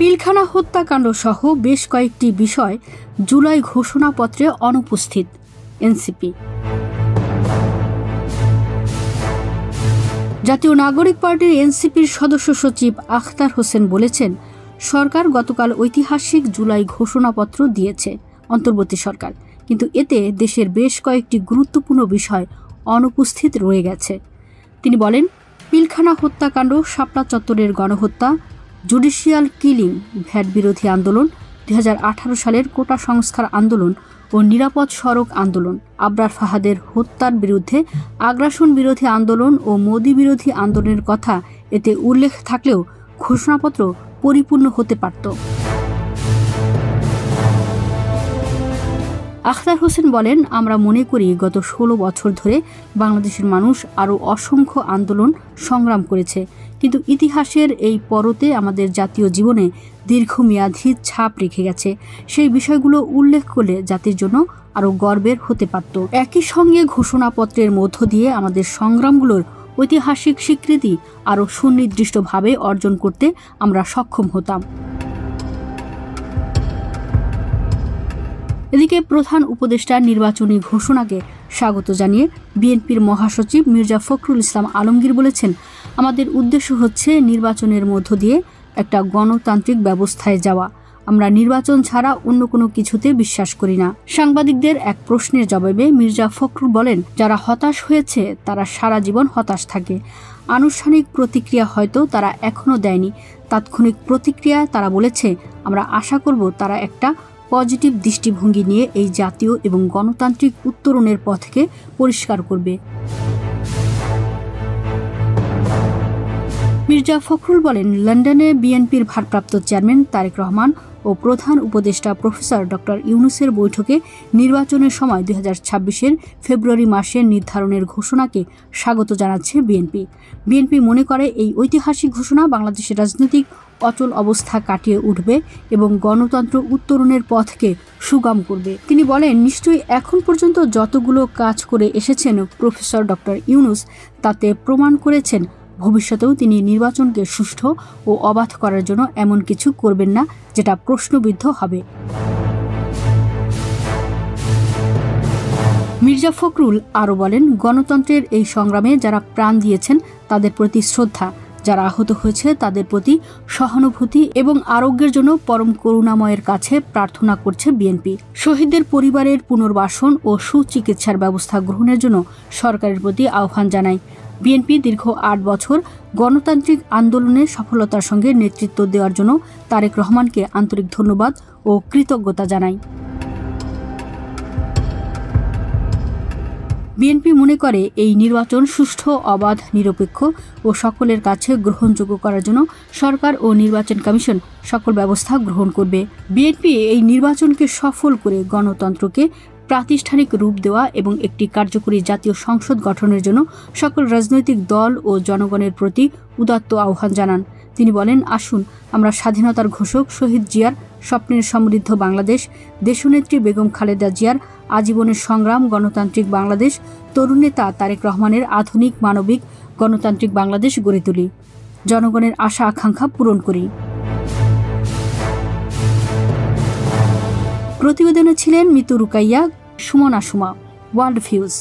পিলখানা হত্যাকাণ্ড সহ বেশ কয়েকটি বিষয় জুলাই ঘোষণাপত্রে অনুপস্থিত এনসিপি। জাতীয় নাগরিক পার্টির এনসিপির সদস্য সচিব আখতার হোসেন বলেছেন, সরকার গতকাল ঐতিহাসিক জুলাই ঘোষণাপত্র দিয়েছে অন্তর্বর্তী সরকার, কিন্তু এতে দেশের বেশ কয়েকটি গুরুত্বপূর্ণ বিষয় অনুপস্থিত রয়ে গেছে। তিনি বলেন, পিলখানা হত্যাকাণ্ড, শাপলা চত্বরের গণহত্যা, জুডিশিয়াল কিলিং, ভ্যাট বিরোধী আন্দোলন, 2018 সালের কোটা সংস্কার আন্দোলন ও নিরাপদ সড়ক আন্দোলন, আবরার ফাহাদের হত্যার বিরুদ্ধে আগ্রাসন বিরোধী আন্দোলন ও মোদি বিরোধী আন্দোলনের কথা এতে উল্লেখ থাকলেও ঘোষণাপত্র পরিপূর্ণ হতে পারত। আখতার হোসেন বলেন, আমরা মনে করি গত 16 বছর ধরে বাংলাদেশের মানুষ আরও অসংখ্য আন্দোলন সংগ্রাম করেছে, কিন্তু ইতিহাসের এই পরতে আমাদের জাতীয় জীবনে দীর্ঘমেয়াদী ছাপ রেখে গেছে। সেই বিষয়গুলো উল্লেখ করলে জাতির জন্য আরও গর্বের হতে পারত। একই সঙ্গে ঘোষণাপত্রের মধ্য দিয়ে আমাদের সংগ্রামগুলোর ঐতিহাসিক স্বীকৃতি আরও সুনির্দিষ্টভাবে অর্জন করতে আমরা সক্ষম হতাম। এদিকে প্রধান উপদেষ্টার নির্বাচনী ঘোষণাকে স্বাগত জানিয়ে বিএনপির মহাসচিব মির্জা ফখরুল ইসলাম আলমগীর বলেছেন, আমাদের উদ্দেশ্য হচ্ছে নির্বাচনের মধ্য দিয়ে একটা গণতান্ত্রিক ব্যবস্থায় যাওয়া। আমরা নির্বাচন ছাড়া অন্য কোনো কিছুতে বিশ্বাস করি না। সাংবাদিকদের এক প্রশ্নের জবাবে মির্জা ফখরুল বলেন, যারা হতাশ হয়েছে তারা সারা জীবন হতাশ থাকে। আনুষ্ঠানিক প্রতিক্রিয়া হয়তো তারা এখনও দেয়নি, তাৎক্ষণিক প্রতিক্রিয়া তারা বলেছে, আমরা আশা করব তারা একটা পজিটিভ দৃষ্টিভঙ্গি নিয়ে এই জাতীয় এবং গণতান্ত্রিক উত্তরণের পথকে পরিষ্কার করবে। মির্জা ফখরুল বলেন, লন্ডনে বিএনপির ভারপ্রাপ্ত চেয়ারম্যান তারেক রহমান ও প্রধান উপদেষ্টা প্রফেসর ডক্টর ইউনূসের বৈঠকে নির্বাচনের সময় 2026-এর ফেব্রুয়ারি মাসের নির্ধারণের ঘোষণাকে স্বাগত জানাচ্ছে বিএনপি মনে করে এই ঐতিহাসিক ঘোষণা বাংলাদেশের রাজনৈতিক অচল অবস্থা কাটিয়ে উঠবে এবং গণতন্ত্র উত্তরণের পথকে সুগম করবে। তিনি বলেন, নিশ্চয়ই এখন পর্যন্ত যতগুলো কাজ করে এসেছেন প্রফেসর ডক্টর ইউনূস তাতে প্রমাণ করেছেন ভবিষ্যতেও তিনি নির্বাচনকে সুষ্ঠু ও অবাধ করার জন্য এমন কিছু করবেন না যেটা প্রশ্নবিদ্ধ হবে। মির্জা ফখরুল আরও বলেন, গণতন্ত্রের এই সংগ্রামে যারা প্রাণ দিয়েছেন তাদের প্রতি শ্রদ্ধা, যারা আহত হয়েছে তাদের প্রতি সহানুভূতি এবং আরোগ্যের জন্য পরম করুণাময়ের কাছে প্রার্থনা করছে বিএনপি। শহীদদের পরিবারের পুনর্বাসন ও সুচিকিৎসার ব্যবস্থা গ্রহণের জন্য সরকারের প্রতি আহ্বান জানায়। বিএনপি দীর্ঘ 8 বছর গণতান্ত্রিক আন্দোলনের সফলতার সঙ্গে নেতৃত্ব দেওয়ার জন্য তারেক রহমানকে আন্তরিক ধন্যবাদ ও কৃতজ্ঞতা জানায়। বিএনপি মনে করে এই নির্বাচন সুষ্ঠু, অবাধ, নিরপেক্ষ ও সকলের কাছে গ্রহণযোগ্য করার জন্য সরকার ও নির্বাচন কমিশন সকল ব্যবস্থা গ্রহণ করবে। বিএনপি এই নির্বাচনকে সফল করে গণতন্ত্রকে প্রাতিষ্ঠানিক রূপ দেওয়া এবং একটি কার্যকরী জাতীয় সংসদ গঠনের জন্য সকল রাজনৈতিক দল ও জনগণের প্রতি উদাত্ত আহ্বান জানান। তিনি বলেন, আসুন আমরা স্বাধীনতার ঘোষক শহীদ জিয়ার স্বপ্নের সমৃদ্ধ বাংলাদেশ, দেশনেত্রী বেগম খালেদা জিয়ার আজীবনের সংগ্রাম, গণতান্ত্রিক বাংলাদেশ, তরুণ নেতা তারেক রহমানের আধুনিক মানবিক গণতান্ত্রিক বাংলাদেশ গড়ে তুলি, জনগণের আশা আকাঙ্ক্ষা পূরণ করি। প্রতিবেদনে ছিলেন মিতু রুকাইয়া, সুমনা সুমা, ওয়ার্ল্ড ভিউজ।